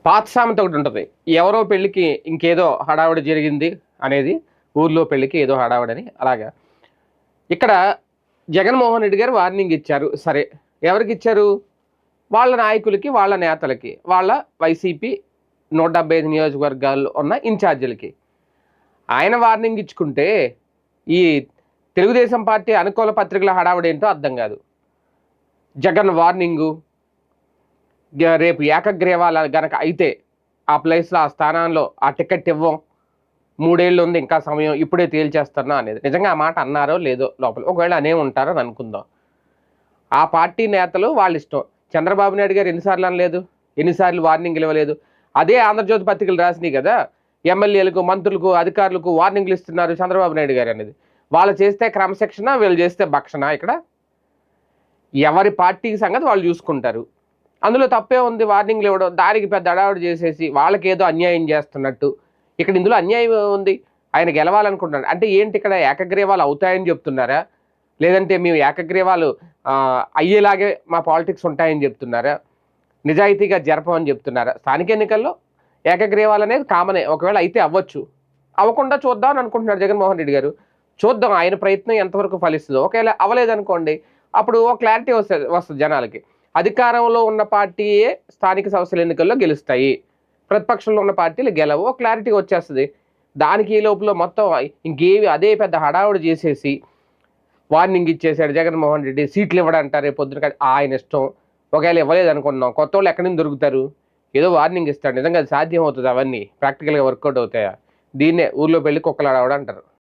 పాత సామెత ఒకటి ఉంటుంది. ఎవరో పెళ్ళికి ఇంకేదో హడావిడి జరిగింది అనేది, ఊర్లో పెళ్ళికి ఏదో హడావిడని. అలాగా ఇక్కడ జగన్మోహన్ రెడ్డి గారు వార్నింగ్ ఇచ్చారు. సరే, ఎవరికిచ్చారు? వాళ్ళ నాయకులకి, వాళ్ళ నేతలకి, వాళ్ళ వైసీపీ 175 నియోజకవర్గాల్లో ఉన్న ఇన్ఛార్జీలకి. ఆయన వార్నింగ్ ఇచ్చుకుంటే ఈ తెలుగుదేశం పార్టీ అనుకూల పత్రికల హడావిడేంటో అర్థం కాదు. జగన్ వార్నింగు, రేపు ఏకగ్రీవాల గనక అయితే ఆ ప్లేస్లో, ఆ స్థానంలో ఆ టికెట్ ఇవ్వం, 3 ఏళ్ళు ఉంది ఇంకా సమయం, ఇప్పుడే తేల్చేస్తున్నా అనేది. నిజంగా ఆ మాట అన్నారో లేదో లోపల, ఒకవేళ అనే ఉంటారని అనుకుందాం. ఆ పార్టీ నేతలు వాళ్ళ ఇష్టం. చంద్రబాబు నాయుడు గారు ఎన్నిసార్లు అనలేదు, ఎన్నిసార్లు వార్నింగ్లు ఇవ్వలేదు. అదే ఆంధ్రజ్యోతి పత్రికలు రాసినాయి కదా, ఎమ్మెల్యేలకు, మంత్రులకు, అధికారులకు వార్నింగ్లు ఇస్తున్నారు చంద్రబాబు నాయుడు గారు అనేది. వాళ్ళు చేస్తే క్రమశిక్షణ, వీళ్ళు చేస్తే భక్షణ. ఇక్కడ ఎవరి పార్టీకి సంగతి వాళ్ళు చూసుకుంటారు. అందులో తప్పే ఉంది వార్నింగ్లు ఇవ్వడం, దానికి పెద్ద అడావుడు చేసేసి వాళ్ళకి ఏదో అన్యాయం చేస్తున్నట్టు. ఇక్కడ ఇందులో అన్యాయం ఉంది. ఆయన గెలవాలనుకుంటున్నాడు అంటే ఏంటి? ఇక్కడ ఏకగ్రీవాలు అవుతాయని చెప్తున్నారా? లేదంటే మేము ఏకగ్రీవాలు అయ్యేలాగే మా పాలిటిక్స్ ఉంటాయని చెప్తున్నారా? నిజాయితీగా జరపమని చెప్తున్నారా? స్థానిక ఎన్నికల్లో ఏకగ్రీవాలు అనేది కామనే. ఒకవేళ అయితే అవ్వచ్చు, అవ్వకుండా చూద్దాం అని అనుకుంటున్నాడు జగన్మోహన్ రెడ్డి గారు. చూద్దాం ఆయన ప్రయత్నం ఎంతవరకు ఫలిస్తుందో. ఒకవేళ అవ్వలేదనుకోండి, అప్పుడు ఓ క్లారిటీ వస్తుంది జనాలకి. అధికారంలో ఉన్న పార్టీయే స్థానిక సంస్థల ఎన్నికల్లో గెలుస్తాయి, ప్రతిపక్షంలో ఉన్న పార్టీలు గెలవు. క్లారిటీ వచ్చేస్తుంది. దానికి ఈ లోపల మొత్తం ఇంకేవి అదే పెద్ద హడావుడి చేసేసి వార్నింగ్ ఇచ్చేసాడు జగన్మోహన్ రెడ్డి. సీట్లు ఇవ్వడంటారు రేపు పొద్దున, ఆయన ఇష్టం. ఒకవేళ ఇవ్వలేదు అనుకుంటున్నాం, కొత్త వాళ్ళు ఎక్కడి నుంచి దొరుకుతారు? ఏదో వార్నింగ్ ఇస్తాడు. నిజంగా అది సాధ్యం అవుతుంది? అవన్నీ ప్రాక్టికల్గా వర్కౌట్ అవుతాయా? దీన్నే ఊర్లో పెళ్లి కుక్కలు ఆడవడం అంటారు.